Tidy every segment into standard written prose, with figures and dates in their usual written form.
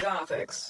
Gothix.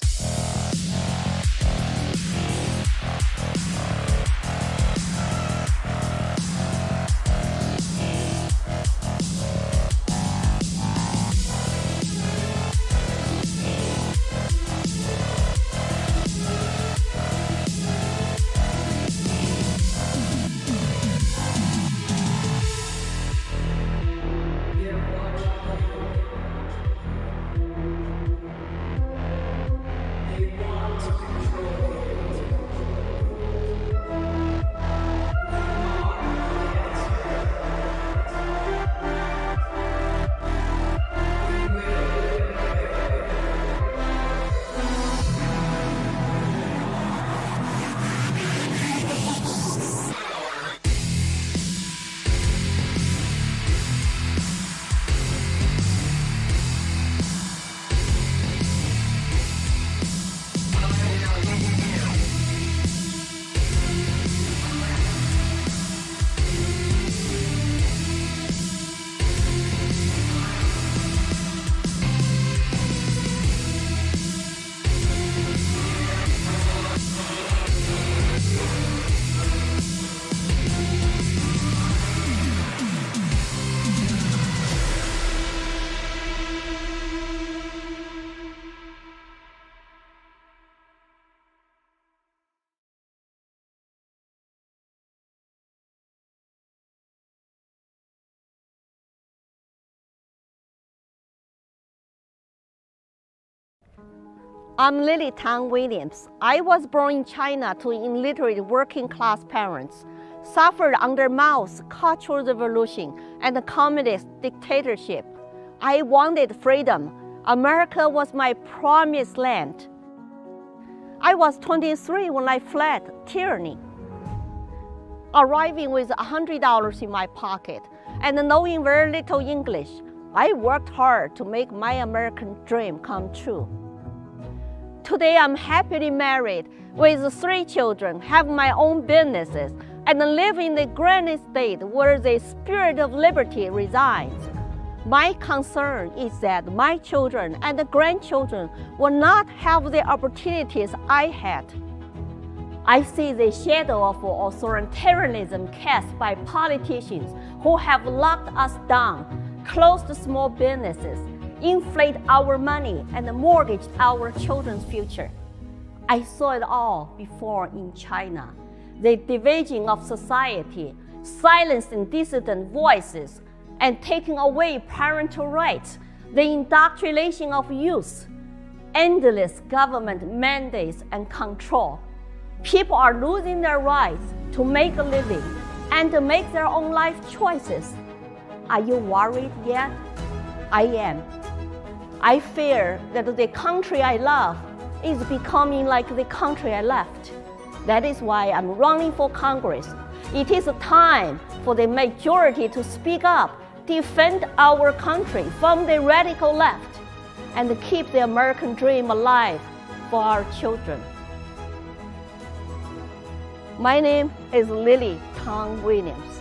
I'm Lily Tang Williams. I was born in China to illiterate working-class parents, suffered under Mao's Cultural Revolution and the communist dictatorship. I wanted freedom. America was my promised land. I was 23 when I fled tyranny. Arriving with $100 in my pocket and knowing very little English, I worked hard to make my American dream come true. Today, I'm happily married with 3 children, have my own businesses, and live in the grand estate where the spirit of liberty resides. My concern is that my children and grandchildren will not have the opportunities I had. I see the shadow of authoritarianism cast by politicians who have locked us down, closed small businesses, inflate our money, and mortgaged our children's future. I saw it all before in China. The division of society, silencing dissident voices, and taking away parental rights, the indoctrination of youth, endless government mandates and control. People are losing their rights to make a living and to make their own life choices. Are you worried yet? I am. I fear that the country I love is becoming like the country I left. That is why I'm running for Congress. It is time for the majority to speak up, defend our country from the radical left, and keep the American dream alive for our children. My name is Lily Tang Williams.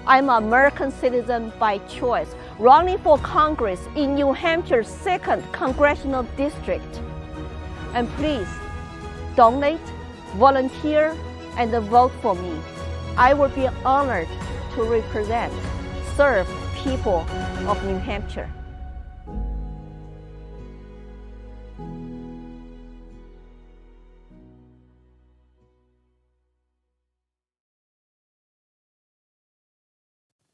I'm an American citizen by choice, running for Congress in New Hampshire's 2nd Congressional District. And please, donate, volunteer, and vote for me. I will be honored to represent, serve people of New Hampshire.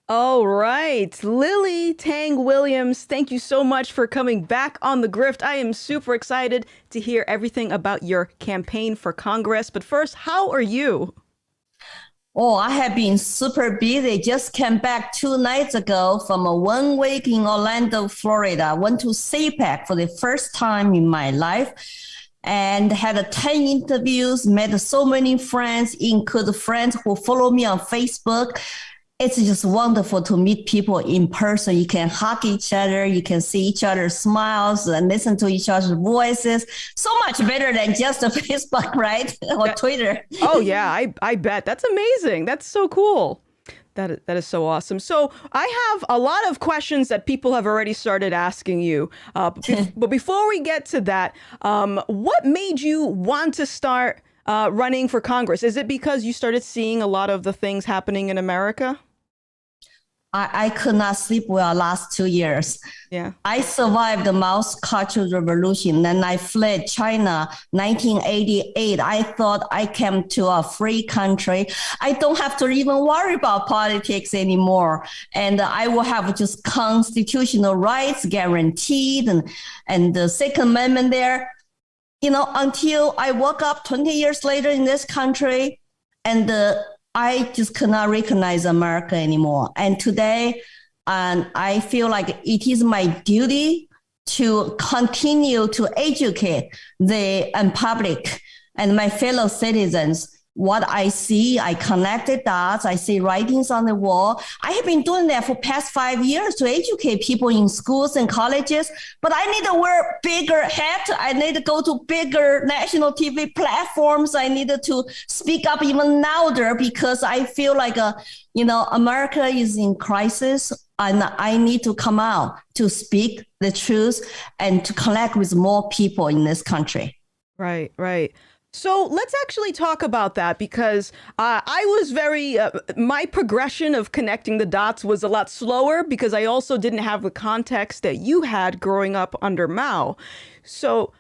All right. Lily Tang Williams, thank you so much for coming back on the grift. I am super excited to hear everything about your campaign for Congress. But first, how are you? Oh, I have been super busy. Just came back 2 nights ago from a 1 week in Orlando, Florida. Went to CPAC for the first time in my life and had 10 interviews, met so many friends, including friends who follow me on Facebook. It's just wonderful to meet people in person. You can hug each other, you can see each other's smiles and listen to each other's voices. So much better than just a Facebook, right? Or Twitter. Oh, yeah, I bet. That's amazing. That's so cool. That is so awesome. So I have a lot of questions that people have already started asking you. But before we get to that, what made you want to start running for Congress? Is it because you started seeing a lot of the things happening in America? I could not sleep well last 2 years. Yeah. I survived the Mao's Cultural Revolution. Then I fled China 1988. I thought I came to a free country. I don't have to even worry about politics anymore. And I will have just constitutional rights guaranteed and the Second Amendment there. You know, until I woke up 20 years later in this country and I just cannot recognize America anymore. And today, I feel like it is my duty to continue to educate the public and my fellow citizens. What I see, I connect the dots, I see writings on the wall. I have been doing that for past 5 years to educate people in schools and colleges, but I need to wear bigger hat. I need to go to bigger national TV platforms. I needed to speak up even louder because I feel like, America is in crisis and I need to come out to speak the truth and to connect with more people in this country. Right, right. So let's actually talk about that because I was my progression of connecting the dots was a lot slower because I also didn't have the context that you had growing up under Mao. So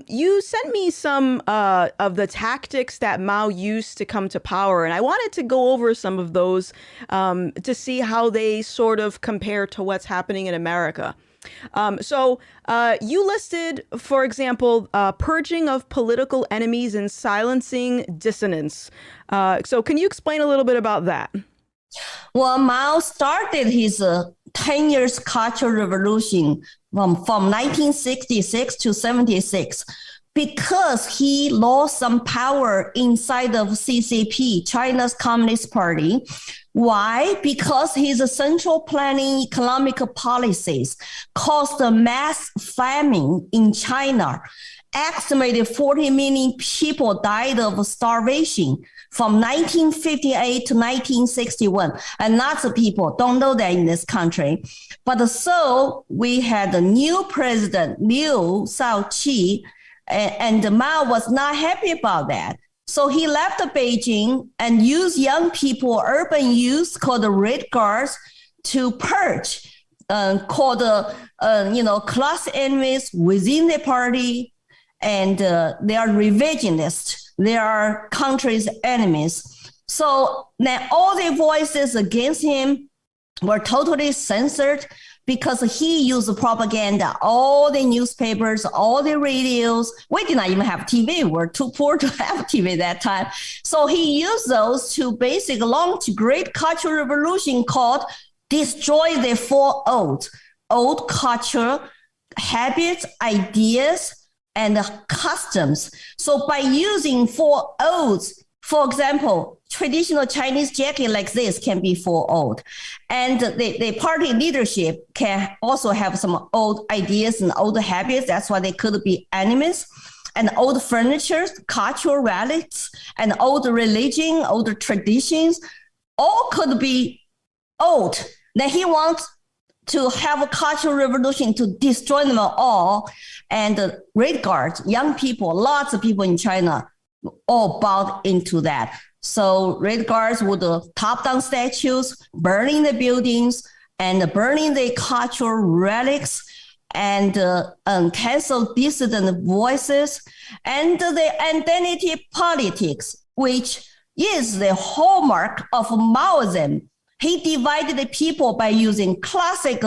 you sent me some of the tactics that Mao used to come to power, and I wanted to go over some of those to see how they sort of compare to what's happening in America. So you listed, for example, purging of political enemies and silencing dissidents. So can you explain a little bit about that? Well, Mao started his 10 years cultural revolution from 1966 to 76 because he lost some power inside of CCP, China's Communist Party. Why? Because his central planning economic policies caused a mass famine in China. Estimated 40 million people died of starvation from 1958 to 1961. And lots of people don't know that in this country. But so we had a new president, Liu Shaoqi, and Mao was not happy about that. So he left Beijing and used young people, urban youth called the Red Guards to purge, called class enemies within the party. And they are revisionists. They are country's enemies. So now all the voices against him were totally censored because he used propaganda, all the newspapers, all the radios. We did not even have TV. We're too poor to have TV that time. So he used those to basically launch a great cultural revolution called Destroy the Four Old culture, habits, ideas, and customs. So by using four olds, for example, traditional Chinese jacket like this can be for old. And the party leadership can also have some old ideas and old habits. That's why they could be enemies. And old furniture, cultural relics, and old religion, old traditions, all could be old. Then he wants to have a cultural revolution to destroy them all. And Red Guards, young people, lots of people in China all bought into that. So Red Guards would top down statues, burning the buildings, and burning the cultural relics, and cancel dissident voices, and the identity politics, which is the hallmark of Maoism, He divided the people by using classic,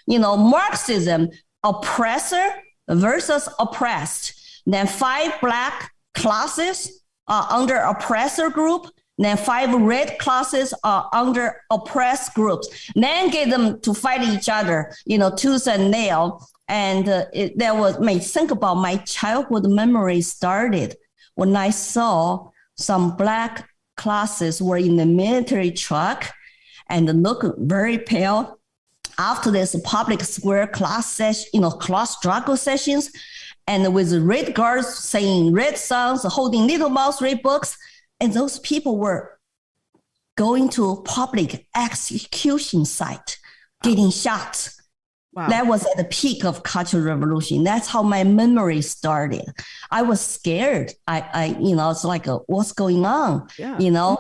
Marxism, oppressor versus oppressed. Then 5 black classes are under oppressor group. Then 5 red classes are under oppressed groups. Then get them to fight each other, tooth and nail. And think about my childhood memory started when I saw some black classes were in the military truck and look very pale. After this public square class struggle sessions, and with red guards saying red songs, holding little mouse red books, and those people were going to public execution site, getting shot. Wow. That was at the peak of Cultural Revolution. That's how my memory started. I was scared. It's like, what's going on? Yeah.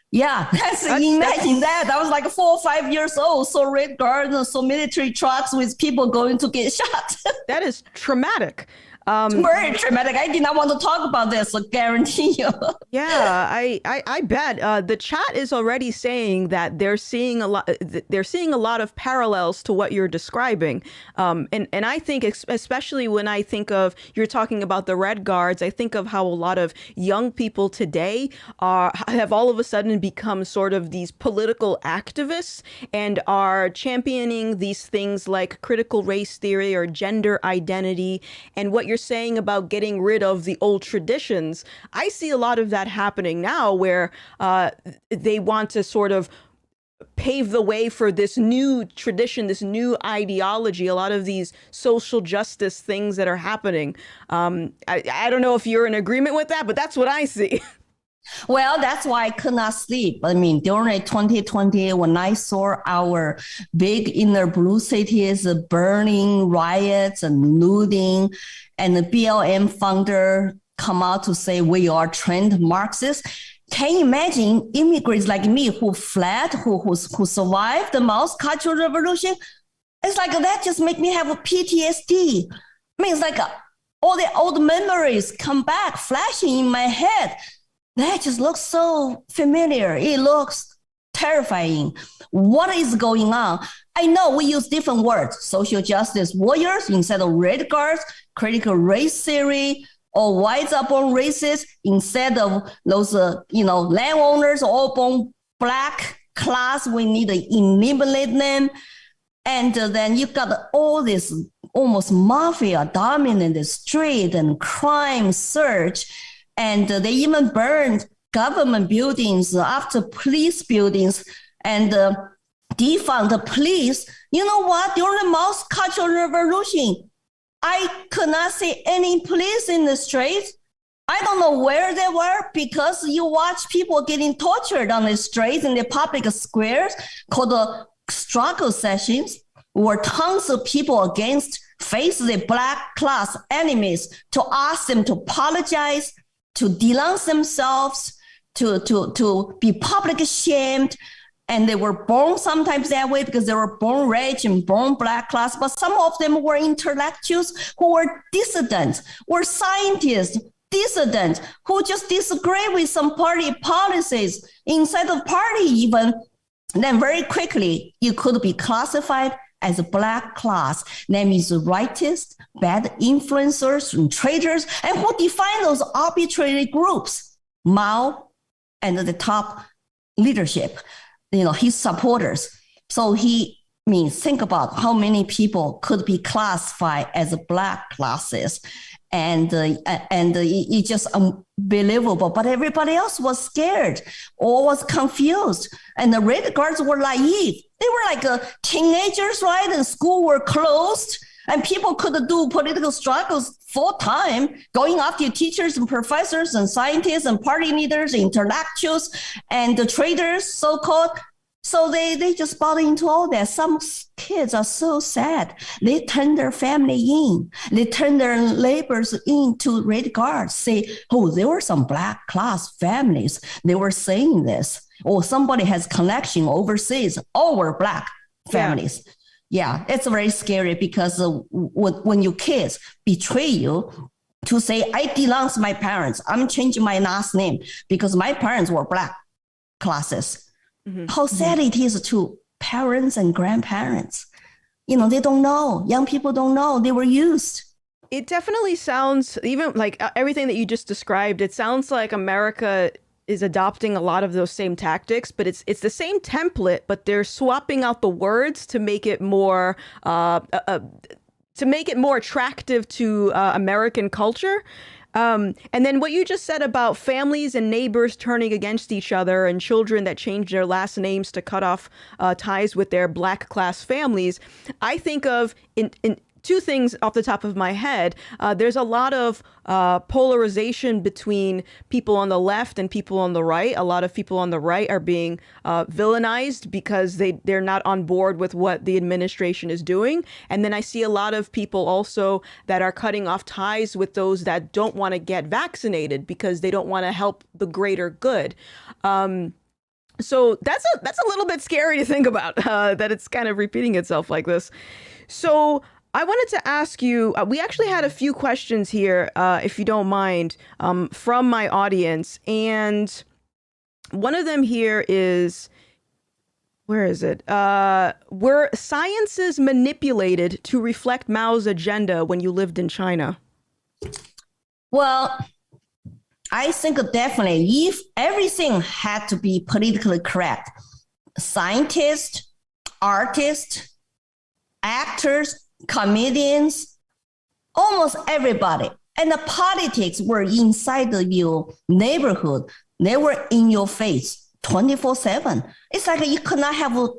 Yeah, imagine that. I was like 4 or 5 years old, so red guards, so military trucks with people going to get shot. That is traumatic. Very traumatic. I did not want to talk about this, I guarantee you. Yeah, I bet. The chat is already saying that they're seeing a lot of parallels to what you're describing. And I think, especially when I think of, you're talking about the Red Guards, I think of how a lot of young people today have all of a sudden become sort of these political activists and are championing these things like critical race theory or gender identity. And what you're saying about getting rid of the old traditions, I see a lot of that happening now, where they want to sort of pave the way for this new tradition, this new ideology, a lot of these social justice things that are happening. I don't know if you're in agreement with that, but that's what I see. Well, that's why I could not sleep. I mean, during 2020, when I saw our big inner blue cities burning, riots and looting, and the BLM founder come out to say we are trained Marxists. Can you imagine immigrants like me who fled, who survived the Mao's Cultural Revolution? It's like that just make me have a PTSD. I mean, it's like all the old memories come back, flashing in my head. That just looks so familiar. It looks terrifying. What is going on? I know we use different words, social justice warriors instead of red guards, critical race theory, or whites are born racist instead of those, landowners all born black class. We need to eliminate them. And then you've got all this almost mafia dominant the street and crime surge. And they even burned government buildings after police buildings and defund the police. You know what? During the Mao's Cultural Revolution, I could not see any police in the streets. I don't know where they were, because you watch people getting tortured on the streets in the public squares called the struggle sessions, where tons of people face the black class enemies to ask them to apologize, to denounce themselves, to be public shamed. And they were born sometimes that way because they were born rich and born black class. But some of them were intellectuals who were dissidents, were scientists, dissidents, who just disagree with some party policies inside the party even. And then very quickly, you could be classified as a black class. That means rightists, bad influencers, and traitors. And who define those arbitrary groups? Mao and the top leadership, his supporters. So think about how many people could be classified as black classes. And it's just unbelievable. But everybody else was scared or was confused. And the Red Guards were naive. They were like teenagers, right? And school were closed. And people could do political struggles full time, going after teachers and professors and scientists and party leaders, intellectuals, and the traders, so-called. So they just bought into all that. Some kids are so sad. They turn their family in. They turn their neighbors into Red Guards, say, oh, there were some black class families. They were saying this. Or somebody has connection overseas. All were black families. Yeah, it's very scary because when your kids betray you to say, I denounce my parents, I'm changing my last name because my parents were black classes. How sad it is to parents and grandparents. They don't know. Young people don't know. They were used. It definitely sounds, even like everything that you just described, it sounds like America is adopting a lot of those same tactics, but it's the same template, but they're swapping out the words to make it more attractive to American culture. And then what you just said about families and neighbors turning against each other and children that change their last names to cut off ties with their Black class families, I think of in two things off the top of my head. There's a lot of polarization between people on the left and people on the right. A lot of people on the right are being villainized because they're not on board with what the administration is doing. And then I see a lot of people also that are cutting off ties with those that don't want to get vaccinated because they don't want to help the greater good. So that's a little bit scary to think about, that it's kind of repeating itself like this. So I wanted to ask you, we actually had a few questions here, if you don't mind, from my audience. And one of them here is, where is it? Were sciences manipulated to reflect Mao's agenda when you lived in China? Well, I think definitely if everything had to be politically correct, scientists, artists, actors, comedians, almost everybody. And the politics were inside of your neighborhood. They were in your face 24/7. It's like you could not have a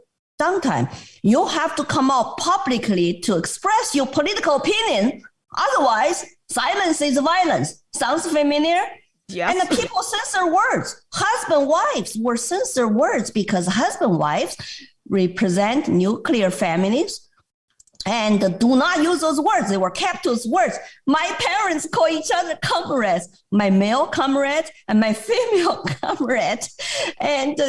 downtime. You have to come out publicly to express your political opinion. Otherwise, silence is violence. Sounds familiar? Yes. And the people censor words. Husband, wives were censor words because husband, wives represent nuclear families. And do not use those words. They were kept those words. My parents call each other comrades, my male comrade and my female comrade, and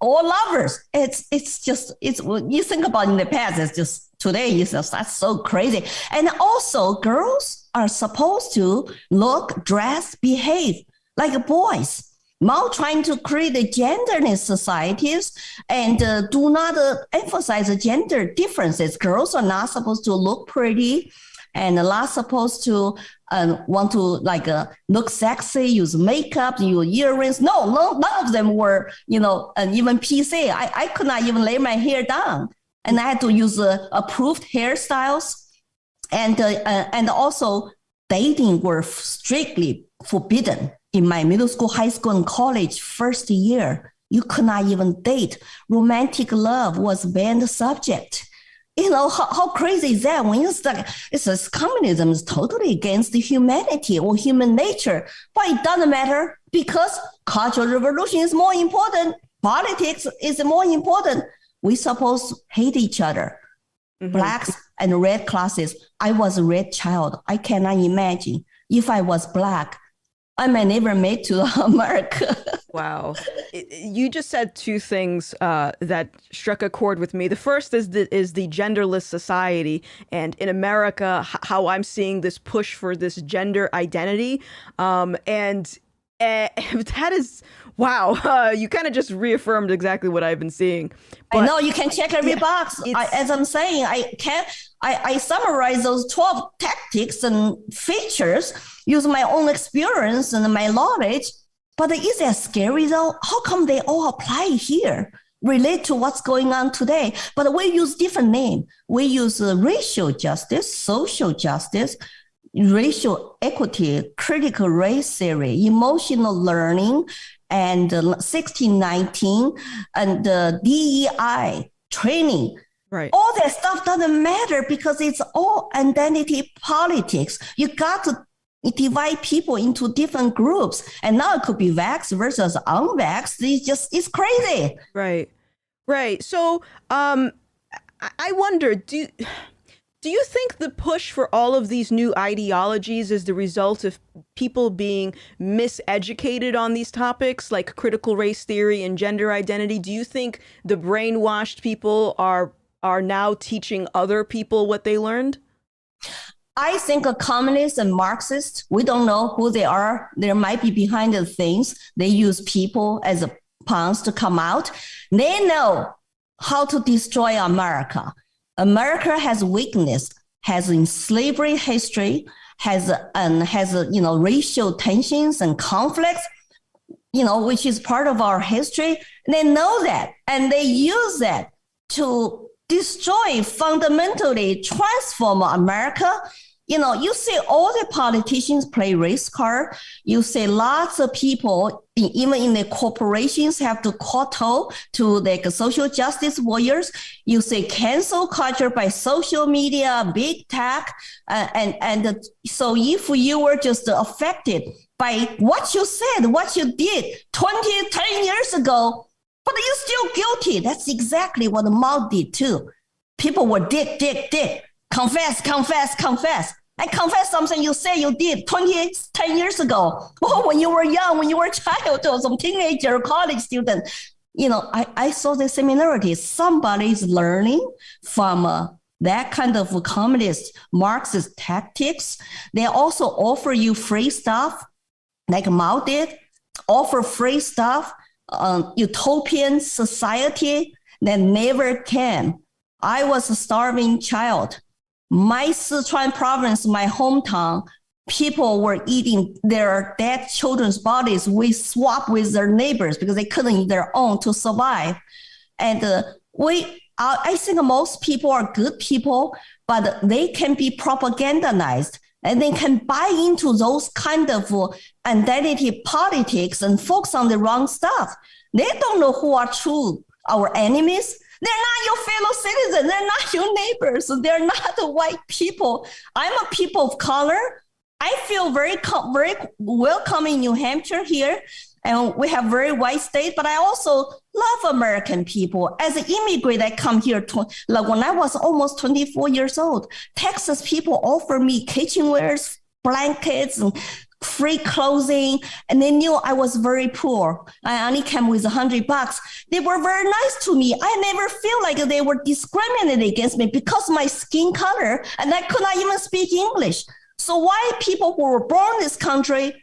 all lovers. It's you think about in the past, it's just today, that's so crazy. And also girls are supposed to look, dress, behave like boys. Mao trying to create a genderness societies and do not emphasize the gender differences. Girls are not supposed to look pretty and not supposed to want to look sexy, use makeup, use earrings. No, none of them were, and even PC. I could not even lay my hair down. And I had to use approved hairstyles. And also dating were strictly forbidden. In my middle school, high school, and college first year, you could not even date. Romantic love was banned subject. How crazy is that? When it says communism is totally against the humanity or human nature, but it doesn't matter because cultural revolution is more important. Politics is more important. We're supposed to hate each other. Mm-hmm. Blacks and red classes. I was a red child. I cannot imagine if I was Black, I may never make to America. Wow. You just said two things that struck a chord with me. The first is the genderless society. And in America, how I'm seeing this push for this gender identity. And that is, wow, you kind of just reaffirmed exactly what I've been seeing. But, I know you can check every box. As I'm saying, I summarize those 12 tactics and features, use my own experience and my knowledge. But is that scary though? How come they all apply here? Relate to what's going on today. But we use different name. We use racial justice, social justice, racial equity, critical race theory, emotional learning, and 1619, and DEI training. Right. All that stuff doesn't matter because it's all identity politics. You got to divide people into different groups. And now it could be vax versus unvax. It's crazy. Right. So I wonder, do you think the push for all of these new ideologies is the result of people being miseducated on these topics like critical race theory and gender identity? Do you think the brainwashed people are now teaching other people what they learned? I think a communist and Marxist, we don't know who they are. There might be behind the things. They use people as a pounds to come out. They know how to destroy America. America has weakness, has in slavery history, has racial tensions and conflicts, which is part of our history. They know that, and they use that to destroy, fundamentally transform America. You see all the politicians play race card. You see lots of people, even in the corporations, have to kowtow to like social justice warriors. You see cancel culture by social media, big tech. So if you were just affected by what you said, what you did 10 years ago, but you're still guilty. That's exactly what Mao did too. People were dig, confess, and confess something you say you did 10 years ago. Oh, when you were young, when you were a child, or some teenager, college student. I saw the similarities. Somebody's learning from that kind of communist Marxist tactics. They also offer you free stuff, like Mao did, offer free stuff, utopian society that never can. I was a starving child. My Sichuan province, my hometown, people were eating their dead children's bodies. We swapped with their neighbors because they couldn't eat their own to survive. And I think most people are good people, but they can be propagandized and they can buy into those kind of identity politics and focus on the wrong stuff. They don't know who are true, our enemies. They're not your fellow citizens. They're not your neighbors. They're not the white people. I'm a people of color. I feel very welcome in New Hampshire here. And we have very white state, but I also love American people. As an immigrant, I come here like when I was almost 24 years old. Texas people offer me kitchenwares, blankets, and free clothing, and they knew I was very poor. I only came with $100. They were very nice to me. I never feel like they were discriminating against me because of my skin color, and I could not even speak English. So why people who were born in this country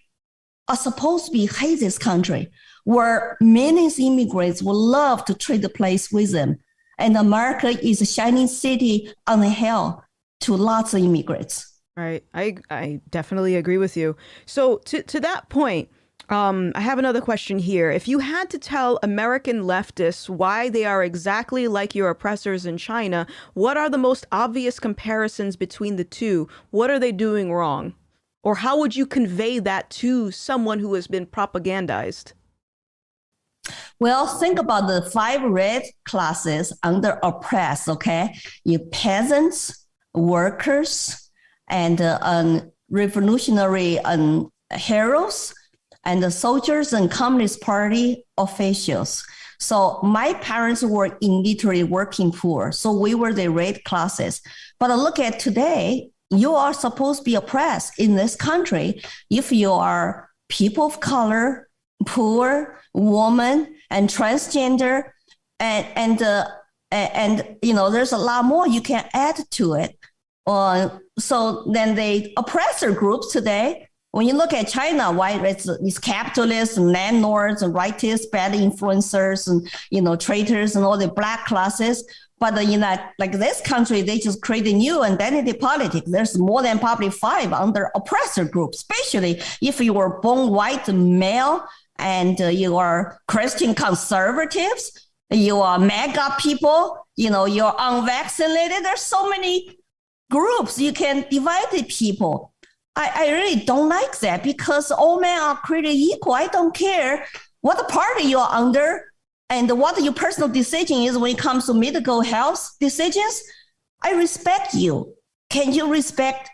are supposed to be hate this country, where many immigrants would love to trade the place with them. And America is a shining city on a hill to lots of immigrants. Right. I definitely agree with you. So to that point, I have another question here. If you had to tell American leftists why they are exactly like your oppressors in China, what are the most obvious comparisons between the two? What are they doing wrong? Or how would you convey that to someone who has been propagandized? Well, think about the 5 red classes under oppressed, okay? You peasants, workers, and revolutionary heroes, and the soldiers and Communist Party officials. So my parents were in literally working poor. So we were the red classes. But look at today, you are supposed to be oppressed in this country if you are people of color, poor, woman, and transgender, and there's a lot more you can add to it. So then the oppressor groups today, when you look at China, why it's capitalists and landlords and rightists, bad influencers and traitors and all the black classes. But like this country, they just create a new identity politics. There's more than probably 5 under oppressor groups, especially if you were born white male and you are Christian conservatives, you are MAGA people, you're unvaccinated. There's so many groups you can divide the people. I really don't like that because all men are created equal. I don't care what party you're under and what your personal decision is when it comes to medical health decisions. I respect you. Can you respect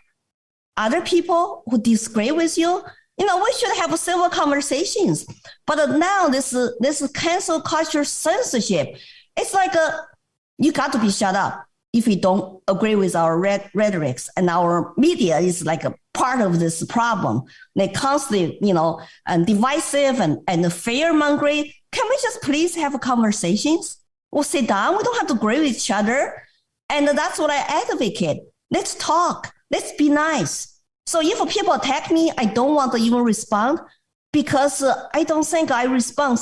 other people who disagree with you? We should have civil conversations. But now this cancel culture censorship, it's like you got to be shut up if you don't agree with our rhetorics. And our media is like a part of this problem. They constantly, and divisive and fear-mongering. Can we just please have conversations? We'll sit down. We don't have to agree with each other. And that's what I advocate. Let's talk. Let's be nice. So if people attack me, I don't want to even respond because I don't think I respond,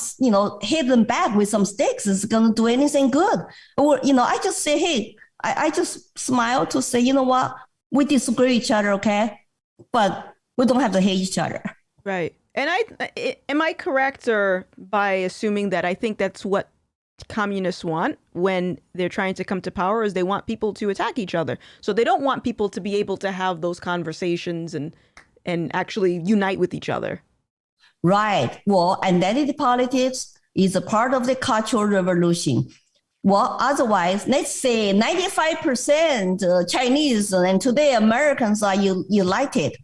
hit them back with some sticks is going to do anything good. Or, I just say, hey, I just smile to say, you know what, we disagree each other, okay? But we don't have to hate each other. Right. And am I correct or by assuming that I think that's what communists want when they're trying to come to power is they want people to attack each other. So they don't want people to be able to have those conversations and actually unite with each other. Right. Well, identity politics is a part of the Cultural Revolution. Well, otherwise, let's say 95% Chinese and today Americans are united.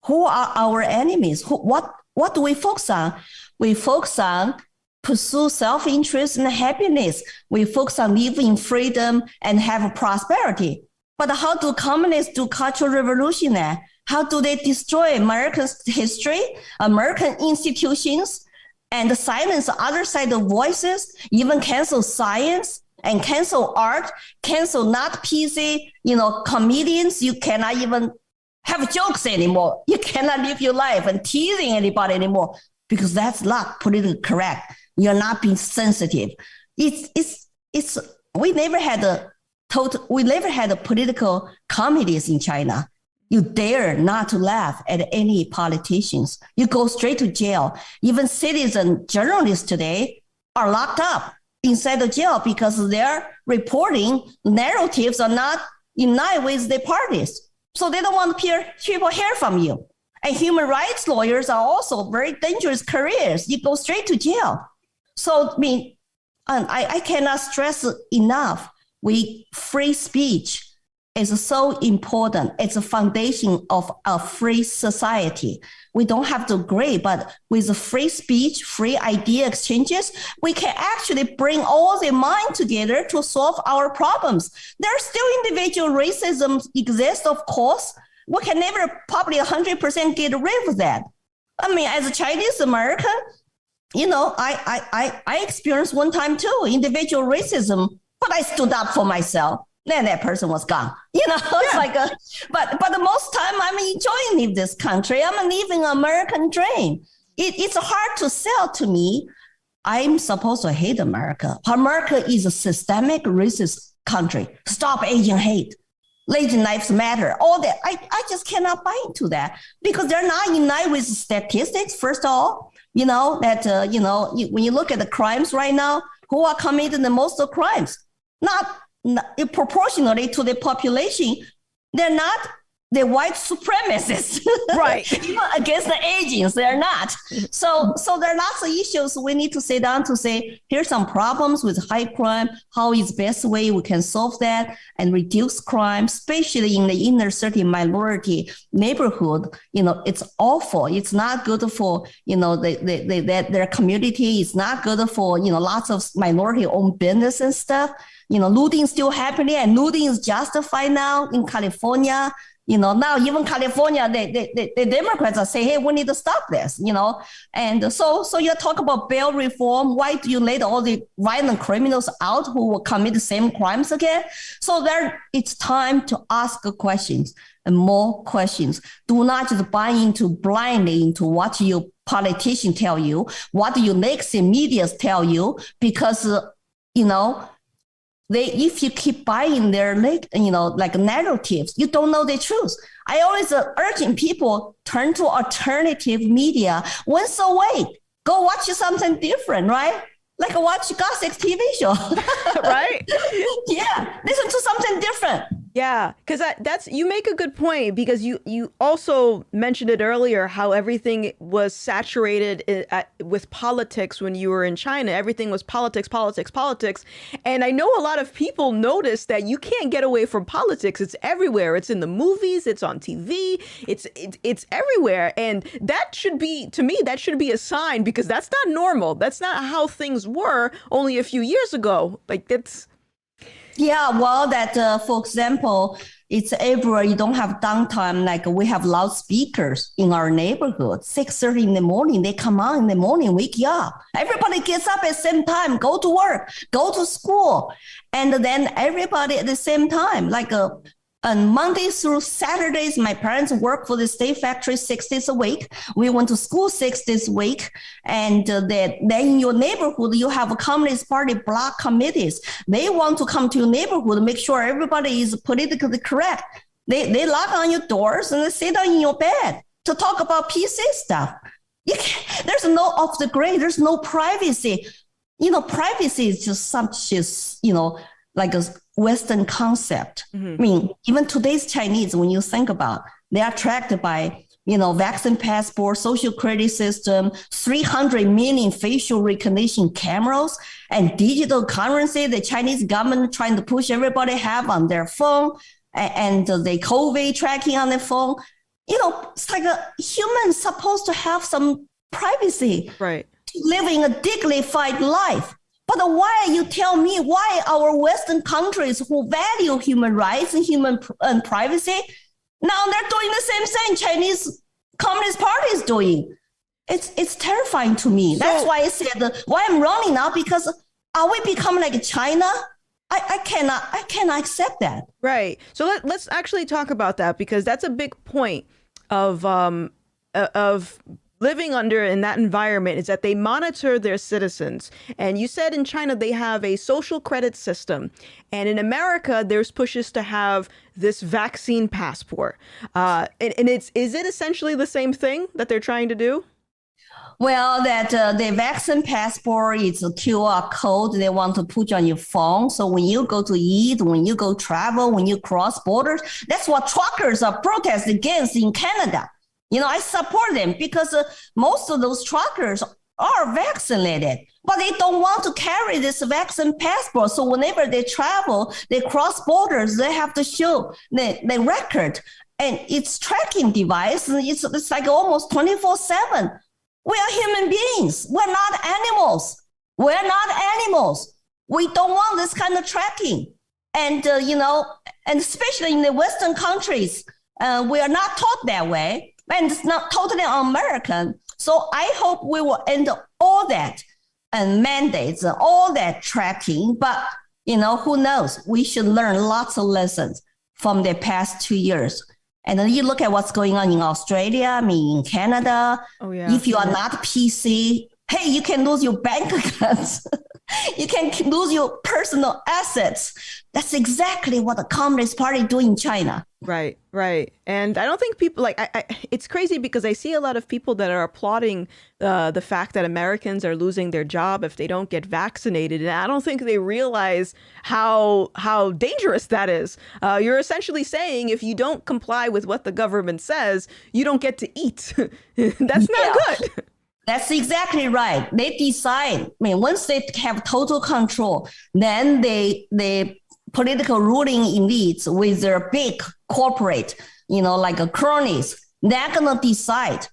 Who are our enemies? What do we focus on? We focus on pursue self-interest and happiness. We focus on living in freedom and have prosperity. But how do communists do cultural revolution? How do they destroy American history, American institutions, and silence other side of voices, even cancel science and cancel art, cancel not PC, comedians? You cannot even have jokes anymore. You cannot live your life and teasing anybody anymore because that's not politically correct. You're not being sensitive. We never had a political comedies in China. You dare not to laugh at any politicians. You go straight to jail. Even citizen journalists today are locked up inside the jail because their reporting narratives are not in line with the parties. So they don't want people hear from you. And human rights lawyers are also very dangerous careers. You go straight to jail. So, I cannot stress enough. Free speech is so important. It's a foundation of a free society. We don't have to agree, but with the free speech, free idea exchanges, we can actually bring all the mind together to solve our problems. There's still individual racism exists, of course. We can never probably 100% get rid of that. As a Chinese American, I experienced one time too, individual racism, but I stood up for myself. Then that person was gone. It's like but the most time I'm enjoying leave this country. I'm living an American dream. It's hard to sell to me. I'm supposed to hate America. America is a systemic racist country. Stop Asian hate. Lazy lives matter. All that. I just cannot buy into that because they're not in line with statistics, first of all. When you look at the crimes right now, who are committing the most of crimes? Not proportionally to the population, they're not the white supremacists, right? Even against the Asians, they're not. So there are lots of issues we need to sit down to say, here's some problems with high crime. How is best way we can solve that and reduce crime, especially in the inner city minority neighborhood? It's awful. It's not good for their community. It's not good for lots of minority-owned business and stuff. Looting is still happening, and looting is justified now in California. Now even California, the Democrats are saying, hey, we need to stop this, And so you talk about bail reform. Why do you let all the violent criminals out who will commit the same crimes again? So it's time to ask questions and more questions. Do not just buy blindly into what your politicians tell you, what your legacy media tell you, because, if you keep buying their narratives, you don't know the truth. I always urging people turn to alternative media once a week. Go watch something different, right? Like watch Gothix TV show, right? Yeah, listen to something different. Yeah, because you make a good point, because you also mentioned it earlier, how everything was saturated with politics when you were in China. Everything was politics, politics, politics. And I know a lot of people notice that you can't get away from politics. It's everywhere. It's in the movies. It's on TV. It's everywhere. And that should be, to me, that should be a sign, because that's not normal. That's not how things were only a few years ago. Like that's... Yeah, well, for example, it's everywhere. You don't have downtime. Like we have loudspeakers in our neighborhood. 6:30 in the morning, they come on in the morning, wake you up. Everybody gets up at the same time, go to work, go to school. And then everybody at the same time, And Monday through Saturdays, my parents work for the state factory 6 days a week. We went to school 6 days a week. And then in your neighborhood, you have a Communist Party block committees. They want to come to your neighborhood, make sure everybody is politically correct. They knock on your doors and they sit down in your bed to talk about PC stuff. There's no off the grid. There's no privacy. Privacy is just such as, like a Western concept. I mean, even today's Chinese, when you think about, they are tracked by, vaccine passport, social credit system, 300 million facial recognition cameras, and digital currency. The Chinese government trying to push everybody have on their phone, and the COVID tracking on their phone. It's like a human supposed to have some privacy, right? Living a dignified life. But why you tell me why our Western countries who value human rights and human privacy, now they're doing the same thing Chinese Communist Party is doing? It's terrifying to me. That's why I said why I'm running now, because are we becoming like China? I cannot accept that. Right. So let's actually talk about that, because that's a big point of living under in that environment, is that they monitor their citizens. And you said in China they have a social credit system, and in America there's pushes to have this vaccine passport. And is it essentially the same thing that they're trying to do? Well, that the vaccine passport is a QR code they want to put on your phone. So when you go to eat, when you go travel, when you cross borders, that's what truckers are protesting against in Canada. I support them because most of those truckers are vaccinated, but they don't want to carry this vaccine passport. So whenever they travel, they cross borders, they have to show the record. And it's tracking device. It's like almost 24/7. We are human beings. We're not animals. We're not animals. We don't want this kind of tracking. And, and especially in the Western countries, we are not taught that way. And it's not totally un-American. So I hope we will end all that and mandates, all that tracking. But, who knows? We should learn lots of lessons from the past 2 years. And then you look at what's going on in Australia, in Canada. Oh, yeah. If you are not PC, hey, you can lose your bank accounts. You can lose your personal assets. That's exactly what the Communist Party do in China. Right, right. And I don't think people it's crazy because I see a lot of people that are applauding the fact that Americans are losing their job if they don't get vaccinated. And I don't think they realize how dangerous that is. You're essentially saying if you don't comply with what the government says, you don't get to eat. That's not good. That's exactly right. They decide, once they have total control, then the political ruling elites with their big corporate, like cronies, they're going to decide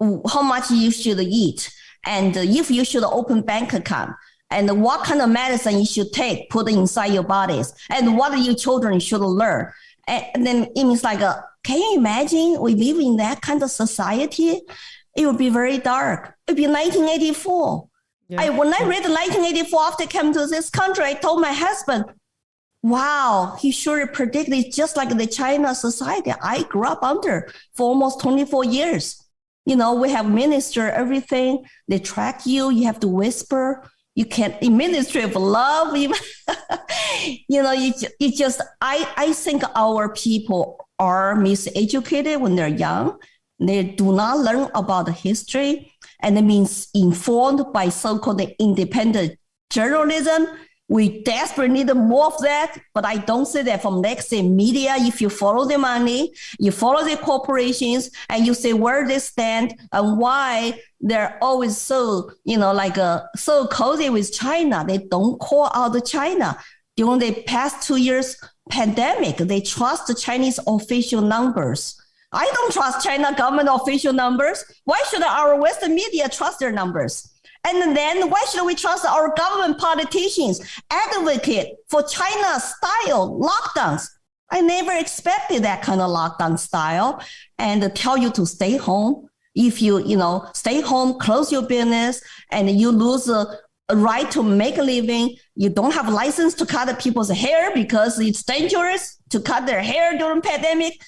how much you should eat and if you should open bank account and what kind of medicine you should take, put inside your bodies, and what your children should learn. And then it means can you imagine we live in that kind of society? It would be very dark. It would be 1984. Yeah. When I read 1984 after I came to this country, I told my husband, wow, he sure predicted just like the China society I grew up under for almost 24 years. We have minister, everything. They track you. You have to whisper. You can't, in ministry of love, even, I think our people are miseducated when they're young. They do not learn about the history, and it means informed by so-called independent journalism. We desperately need more of that, but I don't say that from legacy media. If you follow the money, you follow the corporations, and you say where they stand and why they're always so, so cozy with China. They don't call out China. During the past 2 years pandemic, they trust the Chinese official numbers. I don't trust China government official numbers. Why should our Western media trust their numbers? And then why should we trust our government politicians advocate for China-style lockdowns? I never expected that kind of lockdown style and tell you to stay home. If you, stay home, close your business, and you lose a right to make a living. You don't have a license to cut people's hair because it's dangerous to cut their hair during pandemic.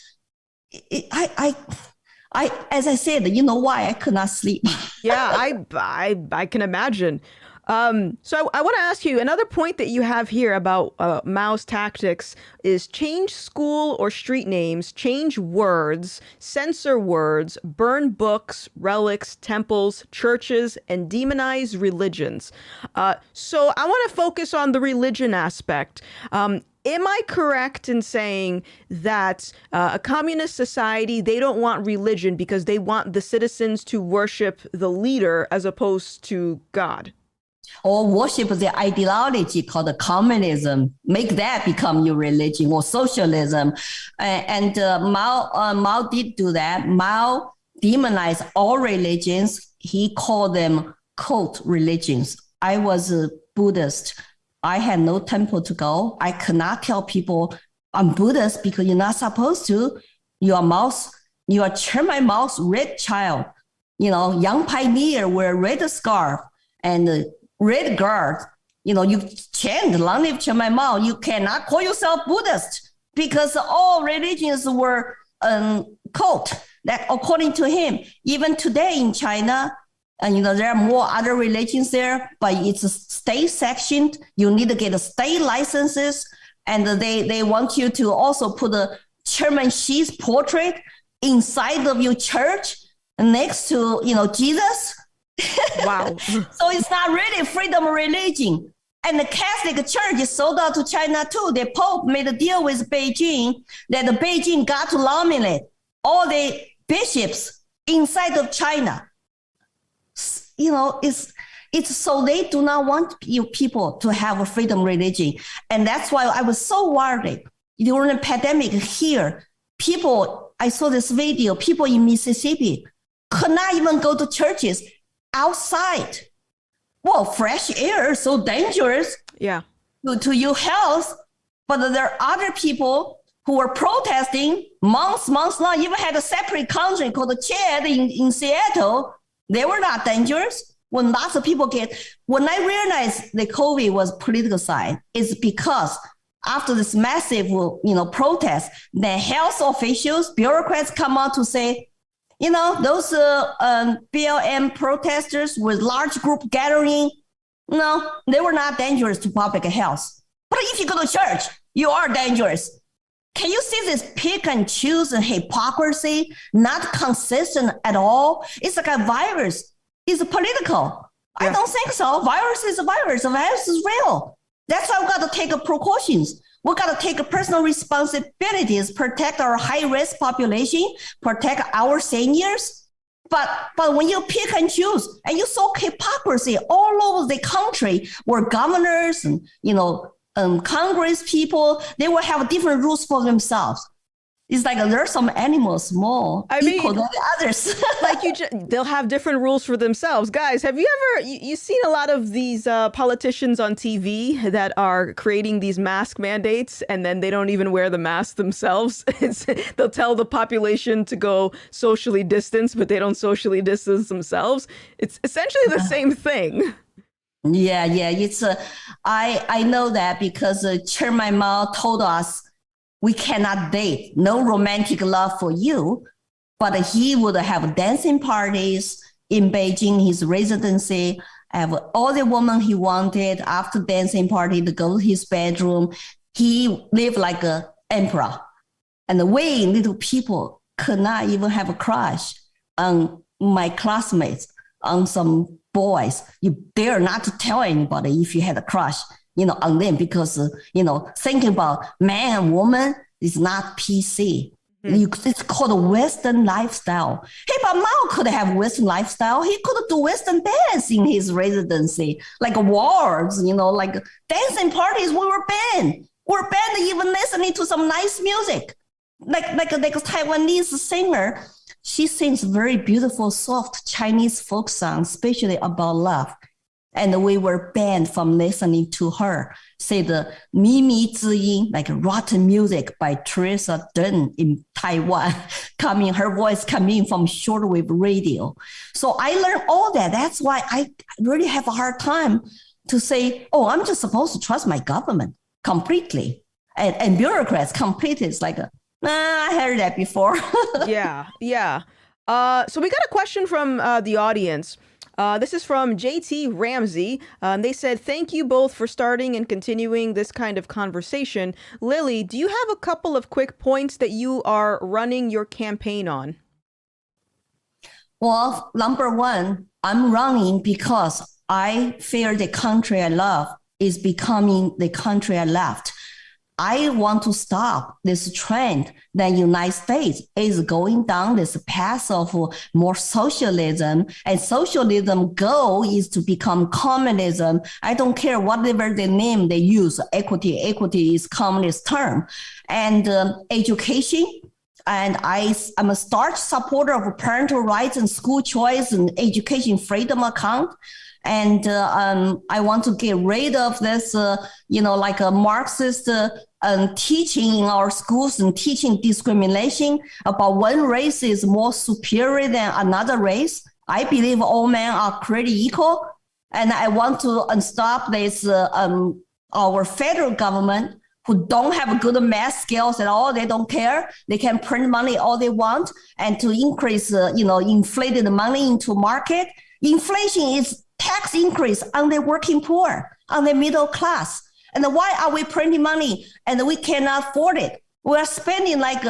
As I said, you know why I could not sleep. Yeah, I can imagine. So I want to ask you, another point that you have here about Mao's tactics is change school or street names, change words, censor words, burn books, relics, temples, churches, and demonize religions. So I want to focus on the religion aspect. Am I correct in saying that a communist society, they don't want religion because they want the citizens to worship the leader as opposed to God? Or worship the ideology called communism, make that become your religion, or socialism. And Mao did do that. Mao demonized all religions. He called them cult religions. I was a Buddhist. I had no temple to go. I could not tell people I'm Buddhist because you're not supposed to. You are Chairman Mao's red child. Young pioneer wear red scarf and red guard. You chant long live Chairman Mao. You cannot call yourself Buddhist because all religions were cult. That according to him, even today in China, and there are more other religions there, but it's state sectioned. You need to get a state licenses, and they want you to also put a Chairman Xi's portrait inside of your church next to Jesus. Wow. So it's not really freedom of religion. And the Catholic Church is sold out to China too. The Pope made a deal with Beijing that the Beijing got to nominate all the bishops inside of China. It's so they do not want people to have a freedom religion. And that's why I was so worried during the pandemic here. I saw this video, people in Mississippi could not even go to churches outside. Well, fresh air is so dangerous to your health. But there are other people who were protesting months long, even had a separate country called the Chad in Seattle. They were not dangerous. When lots of people when I realized the COVID was political side, it's because after this massive, protest, the health officials, bureaucrats come out to say, those BLM protesters with large group gathering, no, they were not dangerous to public health. But if you go to church, you are dangerous. Can you see this pick and choose and hypocrisy, not consistent at all? It's like a virus. It's political. Yeah. I don't think so. Virus is a virus. The virus is real. That's why we got to take precautions. We got to take personal responsibilities, protect our high-risk population, protect our seniors. But when you pick and choose, and you saw hypocrisy all over the country, where governors and Congress people, they will have different rules for themselves. It's like there are some animals more equal than the others. They'll have different rules for themselves. Guys, have you ever you seen a lot of these politicians on TV that are creating these mask mandates and then they don't even wear the mask themselves? They'll tell the population to go socially distance, but they don't socially distance themselves. It's essentially the same thing. Yeah. It's I know that because Chairman Mao told us we cannot date, no romantic love for you, but he would have dancing parties in Beijing, his residency, have all the women he wanted after dancing party to go to his bedroom. He lived like an emperor. And we little people could not even have a crush on my classmates, on some boys. You dare not to tell anybody if you had a crush, on them, because, thinking about man and woman is not PC. It's called a Western lifestyle. Hey, but Mao could have Western lifestyle. He could do Western dance in his residency, like wars, like dancing parties. We were banned. We're banned even listening to some nice music. Like a Taiwanese singer, she sings very beautiful, soft Chinese folk songs, especially about love. And we were banned from listening to her. Say the Mimi Ziyin, like rotten music by Teresa Deng in Taiwan, her voice coming from shortwave radio. So I learned all that. That's why I really have a hard time to say, oh, I'm just supposed to trust my government completely. And bureaucrats completely. It's like, I heard that before. Yeah. So we got a question from the audience. This is from JT Ramsey. They said, thank you both for starting and continuing this kind of conversation. Lily, do you have a couple of quick points that you are running your campaign on? Well, number one, I'm running because I fear the country I love is becoming the country I left. I want to stop this trend that United States is going down this path of more socialism, and socialism goal is to become communism. I don't care whatever the name they use, equity is communist term, and education. And I'm a staunch supporter of parental rights and school choice and education freedom account. And I want to get rid of this, like a Marxist teaching in our schools and teaching discrimination about one race is more superior than another race. I believe all men are created equal. And I want to stop this, our federal government who don't have good math skills at all. They don't care. They can print money all they want and to increase, inflated money into market. Inflation is tax increase on the working poor, on the middle class. And why are we printing money and we cannot afford it? We're spending like,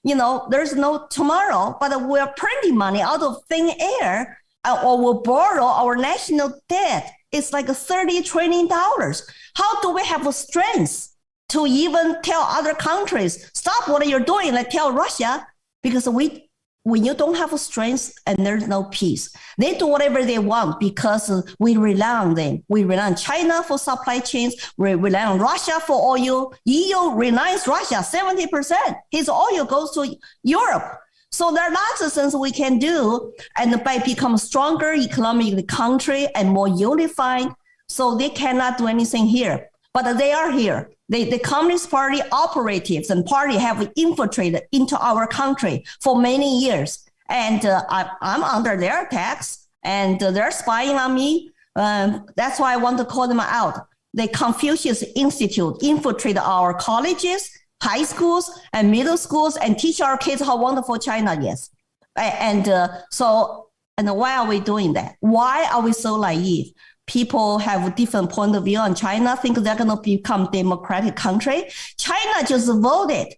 there's no tomorrow, but we're printing money out of thin air, or we'll borrow our national debt. It's like $30 trillion. How do we have a strength to even tell other countries, stop what you're doing, like tell Russia, because when you don't have a strength and there's no peace, they do whatever they want because we rely on them. We rely on China for supply chains. We rely on Russia for oil. EU relies Russia 70%. His oil goes to Europe. So there are lots of things we can do, and by become stronger economic country and more unified. So they cannot do anything here, but they are here. The Communist Party operatives and party have infiltrated into our country for many years. And I'm under their attacks and they're spying on me. That's why I want to call them out. The Confucius Institute infiltrated our colleges, high schools, and middle schools and teach our kids how wonderful China is. And why are we doing that? Why are we so naive? People have a different point of view on China, think they're going to become democratic country. China just voted.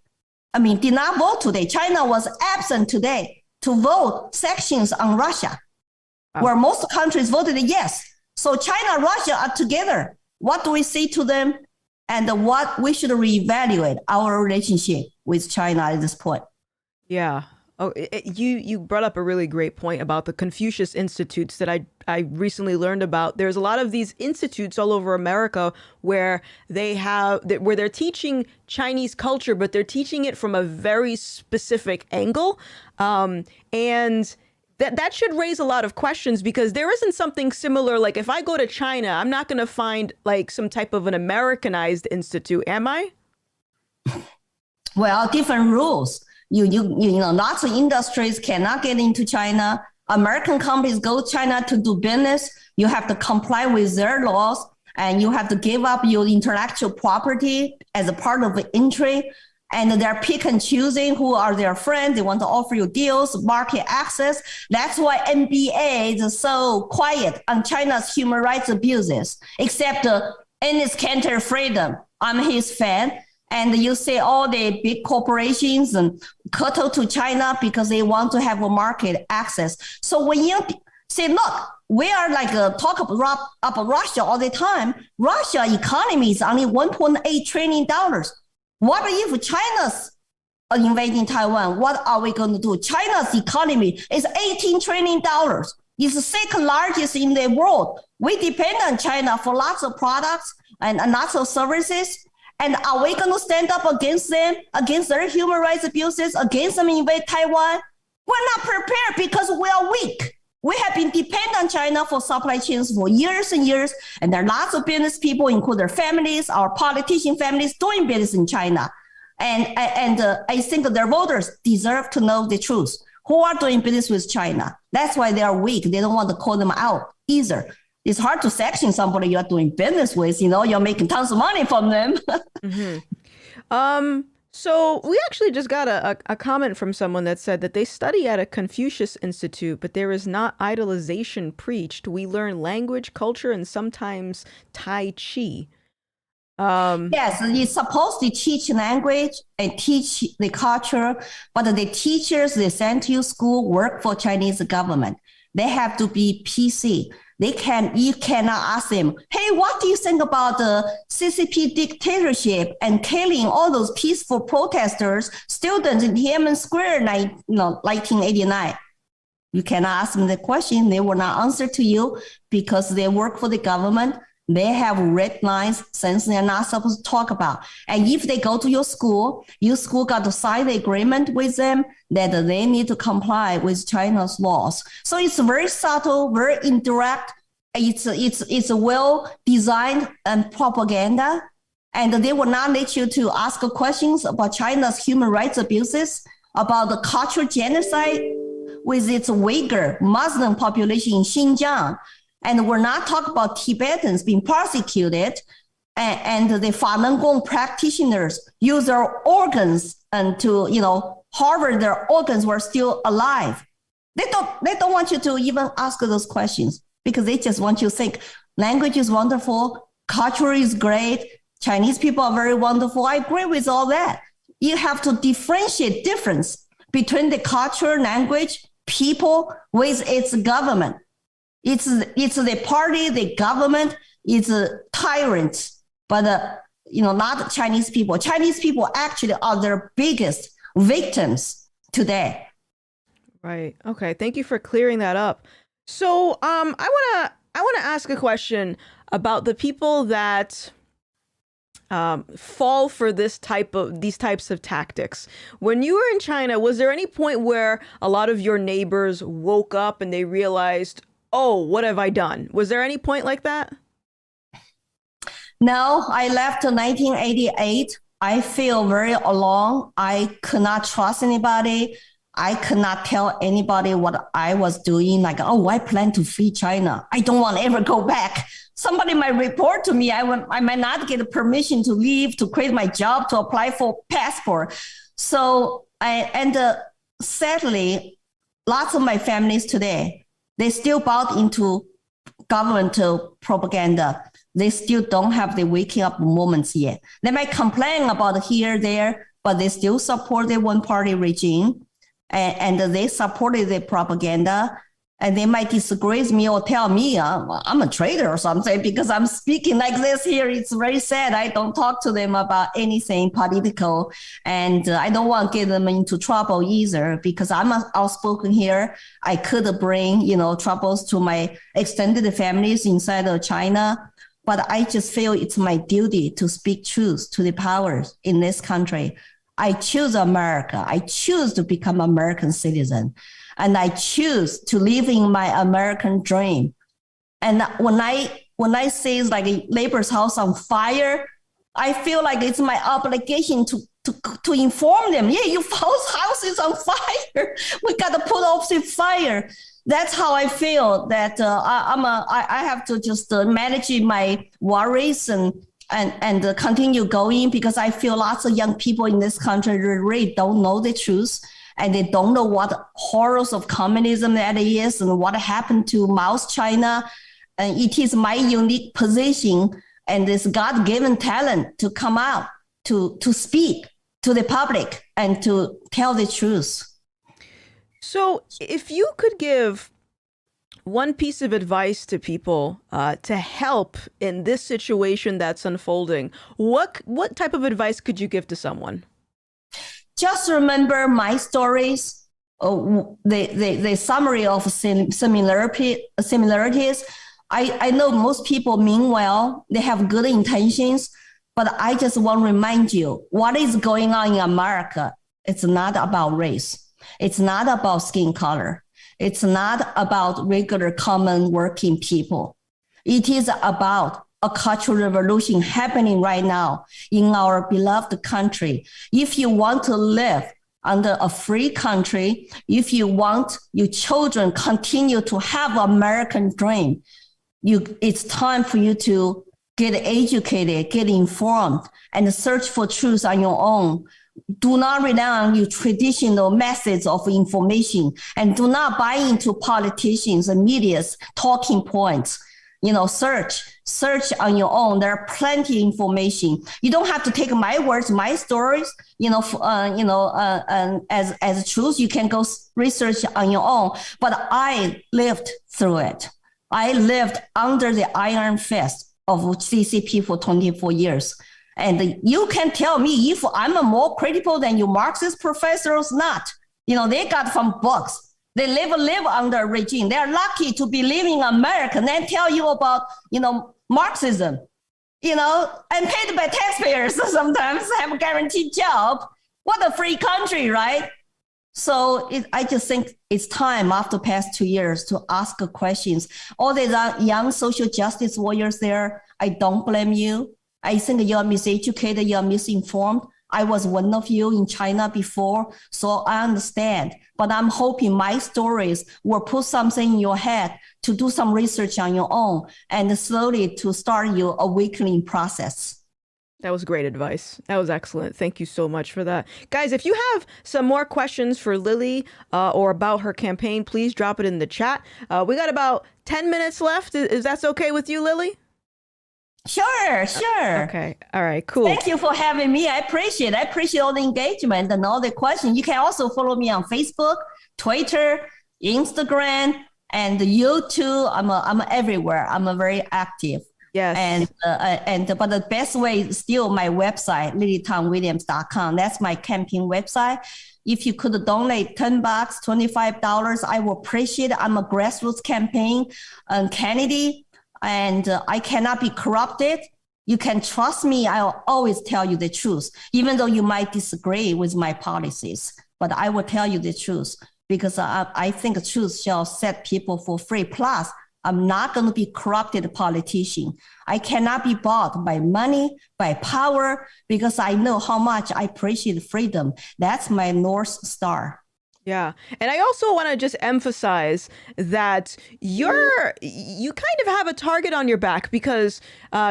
Did not vote today. China was absent today to vote sanctions on Russia, where most countries voted yes. So China and Russia are together. What do we say to them? And what we should reevaluate our relationship with China at this point. Yeah. Oh, you brought up a really great point about the Confucius Institutes that I recently learned about. There's a lot of these institutes all over America where they're teaching Chinese culture, but they're teaching it from a very specific angle. And that should raise a lot of questions because there isn't something similar. Like if I go to China, I'm not going to find like some type of an Americanized institute, am I? Well, different rules. Lots of industries cannot get into China. American companies go to China to do business. You have to comply with their laws and you have to give up your intellectual property as a part of the entry. And they're pick and choosing who are their friends. They want to offer you deals, market access. That's why NBA is so quiet on China's human rights abuses, except Enes Kanter freedom. I'm his fan. And you see all the big corporations and kowtow to China because they want to have a market access. So when you say, look, we are like talk about Russia all the time. Russia economy is only $1.8 trillion. What if China's invading Taiwan? What are we going to do? China's economy is $18 trillion. It's the second largest in the world. We depend on China for lots of products and lots of services. And are we going to stand up against them, against their human rights abuses, against them invade Taiwan? We're not prepared because we are weak. We have been dependent on China for supply chains for years and years. And there are lots of business people, including their families, our politician families, doing business in China. And I think their voters deserve to know the truth. Who are doing business with China? That's why they are weak. They don't want to call them out either. It's hard to sanction somebody you're doing business with, you're making tons of money from them. So we actually just got a comment from someone that said that they study at a Confucius Institute, but there is not idolization preached. We learn language, culture, and sometimes Tai Chi. Yes, it's supposed to teach language and teach the culture, but the teachers they send to school work for Chinese government. They have to be PC. You cannot ask them, hey, what do you think about the CCP dictatorship and killing all those peaceful protesters, students in Tiananmen Square, 1989? You cannot ask them the question. They will not answer to you because they work for the government. They have red lines since they're not supposed to talk about. And if they go to your school got to sign the agreement with them that they need to comply with China's laws. So it's very subtle, very indirect. It's a well designed and propaganda. And they will not let you to ask questions about China's human rights abuses, about the cultural genocide with its Uyghur Muslim population in Xinjiang. And we're not talking about Tibetans being persecuted and the Falun Gong practitioners use their organs and to, harvest their organs were still alive. They don't want you to even ask those questions because they just want you to think language is wonderful, culture is great, Chinese people are very wonderful. I agree with all that. You have to differentiate difference between the culture, language, people with its government. It's the party, the government, it's a tyrant, but not Chinese people. Chinese people actually are their biggest victims today. Right. Okay. Thank you for clearing that up. So I wanna ask a question about the people that fall for these types of tactics. When you were in China, was there any point where a lot of your neighbors woke up and they realized, oh, what have I done? Was there any point like that? No, I left in 1988. I feel very alone. I could not trust anybody. I could not tell anybody what I was doing. Like, oh, I plan to flee China. I don't want to ever go back. Somebody might report to me. I might not get permission to leave, to quit my job, to apply for passport. So sadly, lots of my families today, they still bought into government propaganda. They still don't have the waking up moments yet. They might complain about here, there, but they still support the one-party regime, and they supported the propaganda. And they might disagree with me or tell me I'm a traitor or something because I'm speaking like this here. It's very sad. I don't talk to them about anything political, and I don't want to get them into trouble either because I'm outspoken here. I could bring, troubles to my extended families inside of China, but I just feel it's my duty to speak truth to the powers in this country. I choose America. I choose to become an American citizen. And I choose to live in my American dream. And when I see like a neighbor's house on fire, I feel like it's my obligation to inform them. Yeah, your house is on fire. We got to put off the fire. That's how I feel. That I have to just manage my worries and continue going because I feel lots of young people in this country really don't know the truth. And they don't know what horrors of communism that is and what happened to Mao's China. And it is my unique position and this God-given talent to come out, to speak to the public and to tell the truth. So if you could give one piece of advice to people to help in this situation that's unfolding, what type of advice could you give to someone? Just remember my stories, the summary of similarities. I know most people mean well, they have good intentions, but I just want to remind you what is going on in America. It's not about race. It's not about skin color. It's not about regular common working people. It is about a cultural revolution happening right now in our beloved country. If you want to live under a free country, if you want your children continue to have American dream, It's time for you to get educated, get informed, and search for truth on your own. Do not rely on your traditional methods of information, and do not buy into politicians and media's talking points. Search on your own. There are plenty of information. You don't have to take my words, my stories, as truth. You can go research on your own. But I lived through it. I lived under the iron fist of CCP for 24 years. And you can tell me if I'm more critical than you Marxist professors, not. They got from books. They live under a regime. They're lucky to be living in America and then tell you about, Marxism, and paid by taxpayers sometimes, have a guaranteed job. What a free country, right? So I just think it's time after past 2 years to ask questions. All these young social justice warriors there, I don't blame you. I think you're miseducated, you're misinformed. I was one of you in China before, so I understand. But I'm hoping my stories will put something in your head to do some research on your own and slowly to start your awakening process. That was great advice. That was excellent. Thank you so much for that. Guys, if you have some more questions for Lily or about her campaign, please drop it in the chat. We got about 10 minutes left. Is that okay with you, Lily? Sure. Okay. All right, cool. Thank you for having me. I appreciate all the engagement and all the questions. You can also follow me on Facebook, Twitter, Instagram, and YouTube. I'm everywhere. I'm very active. Yes. But the best way is still my website, lilytangwilliams.com. That's my campaign website. If you could donate $10, $25, I will appreciate it. I'm a grassroots campaign candidate, and I cannot be corrupted. You can trust me. I'll always tell you the truth, even though you might disagree with my policies. But I will tell you the truth because I think the truth shall set people for free. Plus, I'm not going to be corrupted politician. I cannot be bought by money, by power, because I know how much I appreciate freedom. That's my North Star. Yeah. And I also want to just emphasize that you kind of have a target on your back because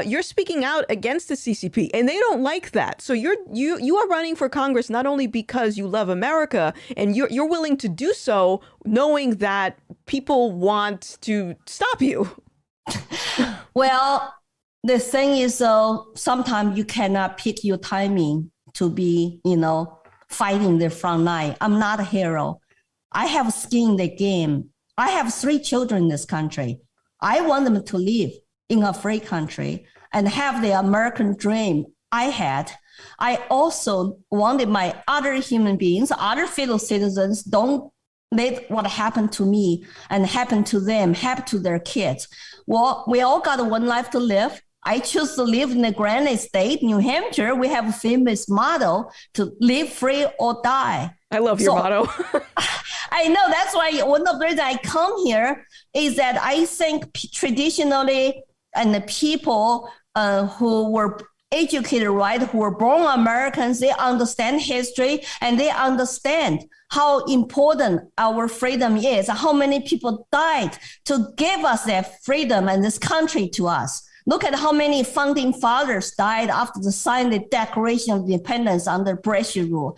you're speaking out against the CCP and they don't like that. So you are running for Congress not only because you love America and you're willing to do so knowing that people want to stop you. Well, the thing is, sometimes you cannot pick your timing to be, fighting the front line. I'm not a hero. I have skin in the game. I have 3 children in this country. I want them to live in a free country and have the American dream I had. I also wanted my other human beings, other fellow citizens, don't let what happened to me and happen to them, happen to their kids. Well, we all got one life to live. I choose to live in the Granite State, New Hampshire. We have a famous motto to live free or die. I love your motto. I know that's why one of the reasons I come here is that I think traditionally and the people who were educated, right, who were born Americans, they understand history and they understand how important our freedom is, how many people died to give us that freedom and this country to us. Look at how many founding fathers died after they signed the Declaration of Independence under British rule.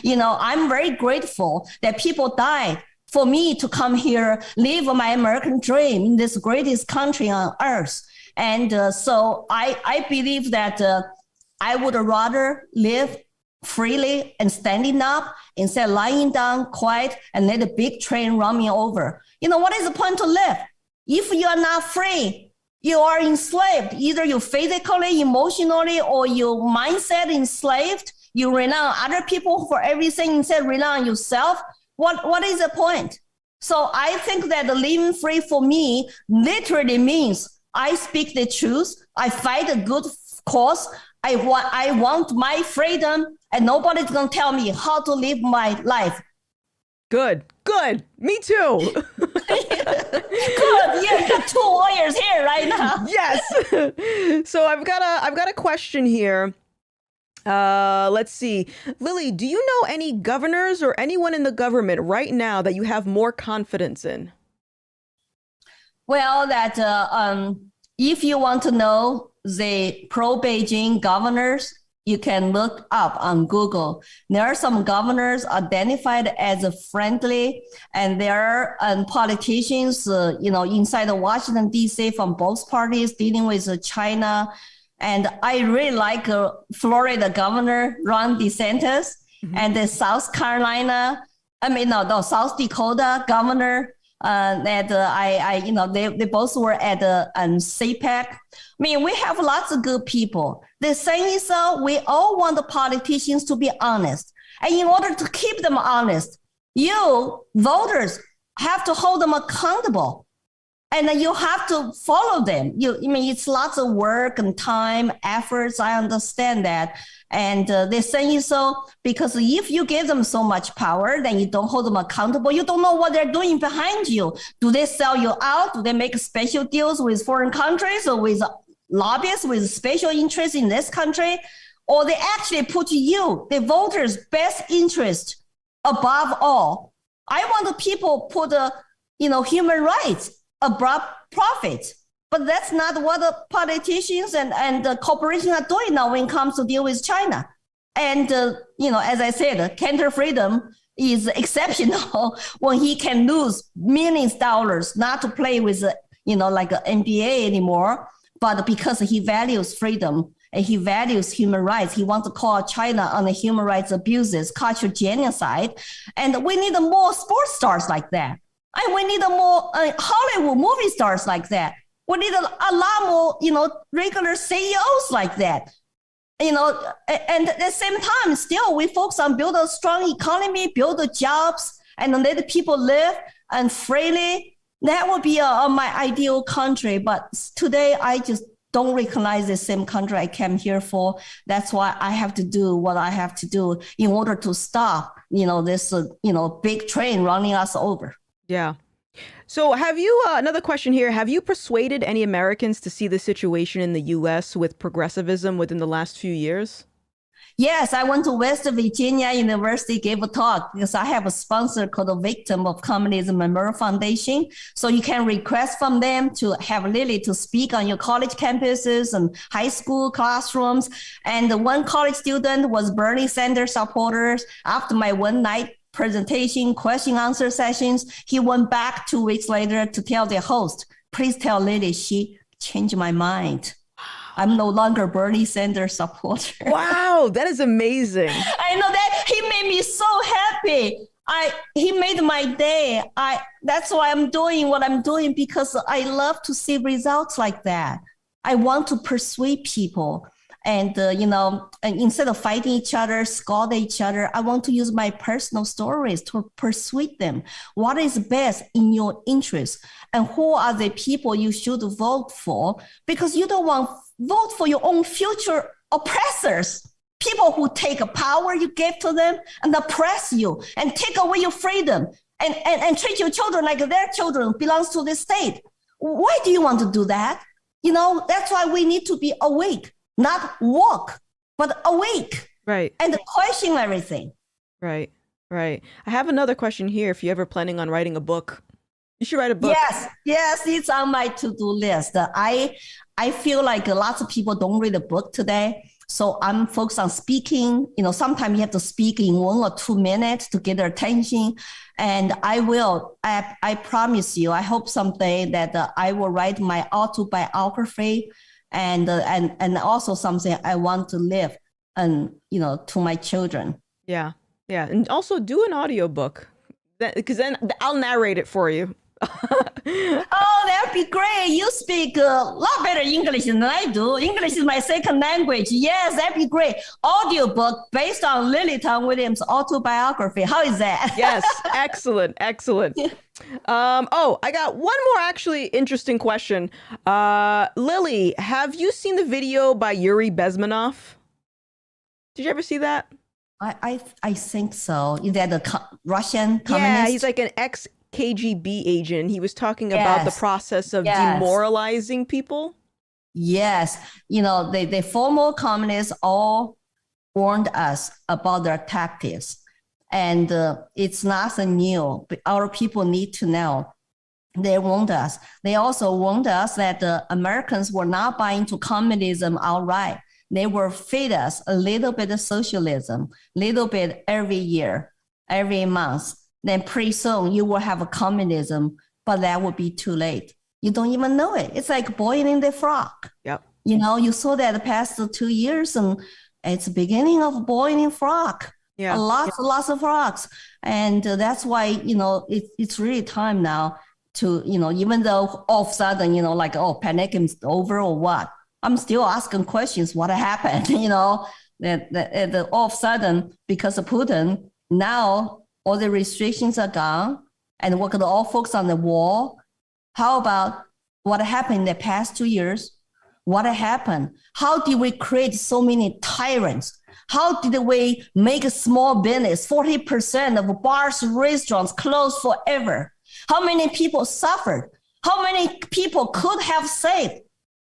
I'm very grateful that people died for me to come here, live my American dream in this greatest country on earth. And so I believe that I would rather live freely and standing up instead of lying down quiet and let a big train run me over. What is the point to live? If you are not free, you are enslaved. Either you physically, emotionally, or your mindset enslaved. You rely on other people for everything instead of rely on yourself. What is the point? So I think that living free for me literally means I speak the truth. I fight a good cause. I want my freedom, and nobody's going to tell me how to live my life. Good. Me too. Good. You got 2 warriors here right now. Yes. So I've got a question here. Let's see. Lily, do you know any governors or anyone in the government right now that you have more confidence in? Well, that if you want to know the pro-Beijing governors, you can look up on Google. There are some governors identified as friendly, and there are politicians, inside of Washington, D.C. from both parties dealing with China. And I really like Florida Governor Ron DeSantis, and the South Dakota Governor. They both were at CPAC. I mean, we have lots of good people. The thing is, we all want the politicians to be honest. And in order to keep them honest, you voters have to hold them accountable. And then you have to follow them. It's lots of work and time, efforts. I understand that. And they're saying so because if you give them so much power, then you don't hold them accountable. You don't know what they're doing behind you. Do they sell you out? Do they make special deals with foreign countries or with lobbyists with special interests in this country? Or they actually put you, the voters' best interest above all. I want the people put human rights above profit. But that's not what the politicians and the corporations are doing now when it comes to deal with China. And, as I said, Cantor Freedom is exceptional when he can lose millions of dollars not to play with, like an NBA anymore, but because he values freedom and he values human rights. He wants to call China on the human rights abuses, cultural genocide. And we need more sports stars like that. And we need more Hollywood movie stars like that. We need a lot more, regular CEOs like that. And at the same time, still we focus on build a strong economy, build the jobs, and let the people live and freely. That would be my ideal country. But today, I just don't recognize the same country I came here for. That's why I have to do what I have to do in order to stop, this, big train running us over. Yeah. So have you, another question here, have you persuaded any Americans to see the situation in the U.S. with progressivism within the last few years? Yes, I went to West Virginia University, gave a talk because I have a sponsor called the Victim of Communism Memorial Foundation. So you can request from them to have Lily to speak on your college campuses and high school classrooms. And one college student was Bernie Sanders supporters. After my one night presentation, question answer sessions, he went back 2 weeks later to tell the host, please tell Lily she changed my mind. I'm no longer Bernie Sanders supporter. Wow, that is amazing. I know that he made me so happy. He made my day. That's why I'm doing what I'm doing, because I love to see results like that. I want to persuade people. And, and instead of fighting each other, scold each other, I want to use my personal stories to persuade them what is best in your interest and who are the people you should vote for, because you don't want to vote for your own future oppressors, people who take a power you gave to them and oppress you and take away your freedom and treat your children like their children belongs to the state. Why do you want to do that? That's why we need to be awake. Not walk, but awake. Right. And question everything. Right. I have another question here. If you're ever planning on writing a book, you should write a book. Yes, it's on my to-do list. I feel like lots of people don't read a book today. So I'm focused on speaking. Sometimes you have to speak in 1 or 2 minutes to get their attention. And I will. I promise you, I hope someday that I will write my autobiography. And also something I want to live and, to my children. Yeah. And also do an audiobook, because then I'll narrate it for you. Oh, that'd be great. You speak a lot better English than I do. English is my second language. Yes, that'd be great. Audiobook based on Lily Tang Williams' autobiography. How is that? Yes. Excellent. I got one more actually interesting question. Lily, have you seen the video by Yuri Bezmenov? Did you ever see that? I think so. Is that the Russian communist? Yeah, he's like an ex-KGB agent. He was talking about the process of demoralizing people. Yes. The former communists all warned us about their tactics. And it's nothing new, but our people need to know They warned us. They also warned us that the Americans were not buying to communism outright. They will feed us a little bit of socialism, little bit every year, every month. Then pretty soon you will have a communism, but that will be too late. You don't even know it. It's like boiling the frog. Yep. You know, you saw that the past 2 years, and it's the beginning of boiling frog. Yeah. Lots of frogs. And that's why, you know, it's really time now to, you know, even though all of a sudden, you know, like, oh, pandemic is over or what, I'm still asking questions, what happened, you know, that all of a sudden, because of Putin, now all the restrictions are gone and we're going to all focus on the war. How about what happened in the past 2 years? What happened? How did we create so many tyrants? How did we make a small business? 40% of bars, restaurants closed forever. How many people suffered? How many people could have saved,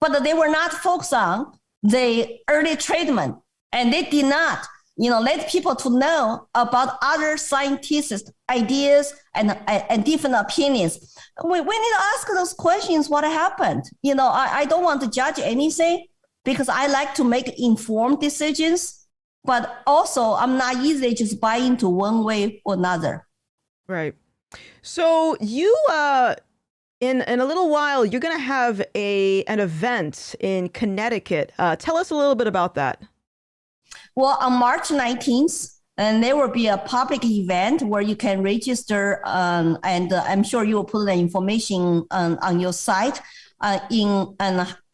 but they were not focused on the early treatment, and they did not, you know, let people to know about other scientists' ideas and different opinions. We need to ask those questions. What happened? You know, I don't want to judge anything because I like to make informed decisions, but also I'm not easily just buy into one way or another. Right. So you, in a little while, you're going to have an event in Connecticut. Tell us a little bit about that. Well, on March 19th, and there will be a public event where you can register, and I'm sure you will put the information on your site in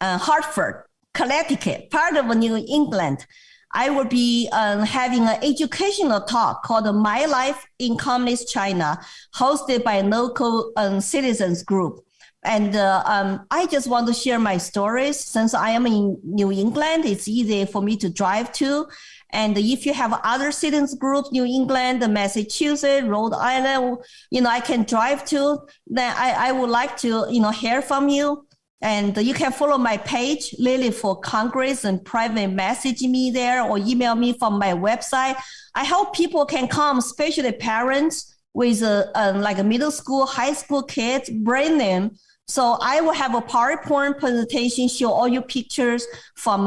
Hartford, Connecticut, part of New England. I will be having an educational talk called My Life in Communist China, hosted by a local citizens group. And I just want to share my stories. Since I am in New England, it's easy for me to drive to. And if you have other citizens groups, New England, Massachusetts, Rhode Island, you know, I can drive to, then I would like to, you know, hear from you. And you can follow my page, Lily for Congress, and private message me there or email me from my website. I hope people can come, especially parents with like a middle school, high school kids, bring them. So I will have a PowerPoint presentation, show all your pictures from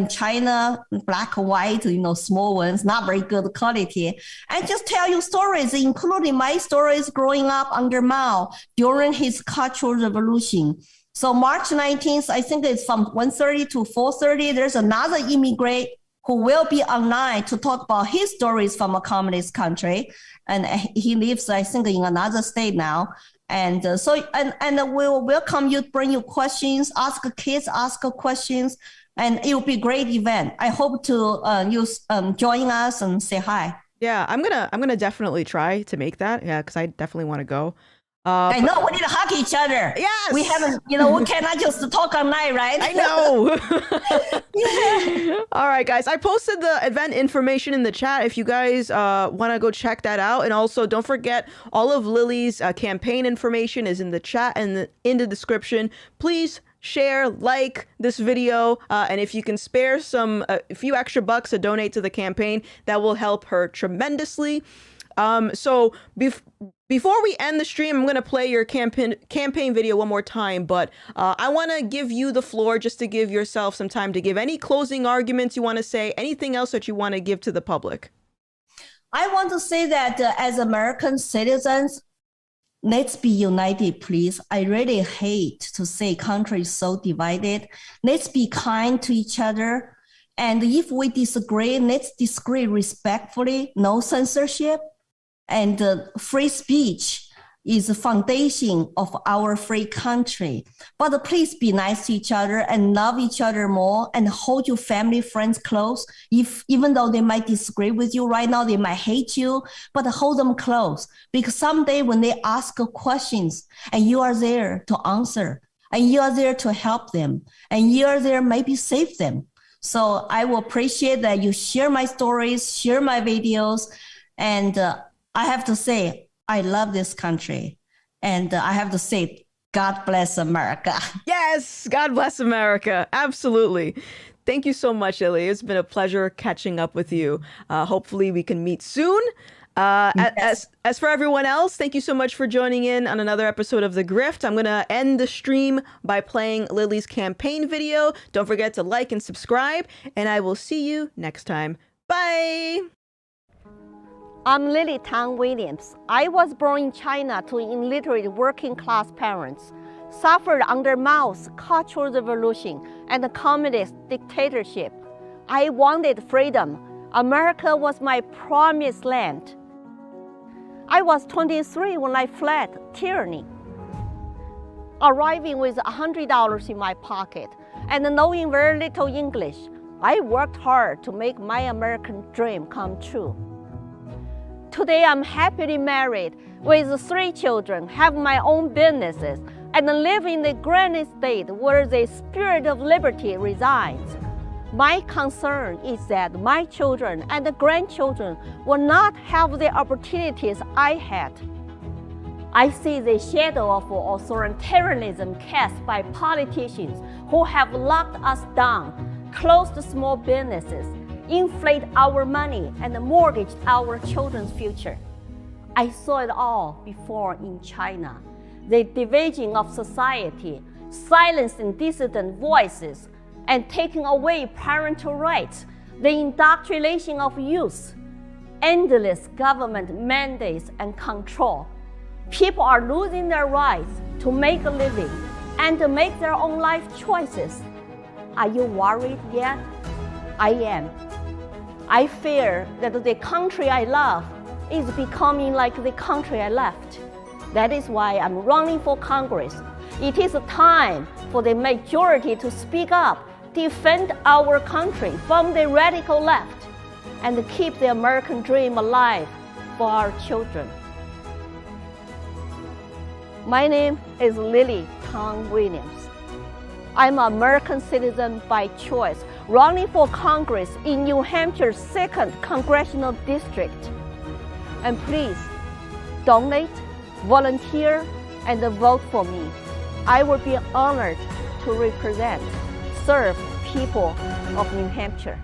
China, black and white, you know, small ones, not very good quality, and just tell you stories, including my stories growing up under Mao during his Cultural Revolution. So March 19th, I think it's from 1:30 to 4:30. There's another immigrant who will be online to talk about his stories from a communist country. And he lives, I think, in another state now. And we'll welcome you, bring you questions, ask kids, ask questions, and it will be a great event. I hope to you join us and say hi. Yeah, I'm gonna definitely try to make that. Yeah, because I definitely want to go. I know we need to hug each other. Yes, we haven't. You know, we cannot just talk all night, right? I know. Yeah. All right, guys. I posted the event information in the chat if you guys want to go check that out. And also, don't forget, all of Lily's campaign information is in the chat and in the description. Please share, like this video, and if you can spare a few extra bucks to donate to the campaign, that will help her tremendously. So before we end the stream, I'm going to play your campaign video one more time, but I want to give you the floor just to give yourself some time to give any closing arguments you want to say, anything else that you want to give to the public. I want to say that as American citizens, let's be united, please. I really hate to say country is so divided. Let's be kind to each other. And if we disagree, let's disagree respectfully, no censorship. And free speech is the foundation of our free country. But please be nice to each other and love each other more and hold your family, friends close. Even though they might disagree with you right now, they might hate you, but hold them close. Because someday when they ask questions and you are there to answer, and you are there to help them, and you are there maybe save them. So I will appreciate that you share my stories, share my videos, and I have to say, I love this country. And I have to say, God bless America. Yes, God bless America. Absolutely. Thank you so much, Lily. It's been a pleasure catching up with you. Hopefully we can meet soon. As for everyone else, thank you so much for joining in on another episode of The Grift. I'm going to end the stream by playing Lily's campaign video. Don't forget to like and subscribe, and I will see you next time. Bye! I'm Lily Tang Williams. I was born in China to illiterate working-class parents, suffered under Mao's Cultural Revolution and the communist dictatorship. I wanted freedom. America was my promised land. I was 23 when I fled tyranny. Arriving with $100 in my pocket and knowing very little English, I worked hard to make my American dream come true. Today, I'm happily married with 3 children, have my own businesses, and live in a grand estate where the spirit of liberty resides. My concern is that my children and the grandchildren will not have the opportunities I had. I see the shadow of authoritarianism cast by politicians who have locked us down, closed small businesses, inflate our money, and mortgaged our children's future. I saw it all before in China. The division of society, silencing dissident voices, and taking away parental rights, the indoctrination of youth, endless government mandates and control. People are losing their rights to make a living and to make their own life choices. Are you worried yet? I am. I fear that the country I love is becoming like the country I left. That is why I'm running for Congress. It is time for the majority to speak up, defend our country from the radical left, and keep the American dream alive for our children. My name is Lily Tang Williams. I'm an American citizen by choice, running for Congress in New Hampshire's 2nd Congressional District. And please, donate, volunteer, and vote for me. I will be honored to represent, serve people of New Hampshire.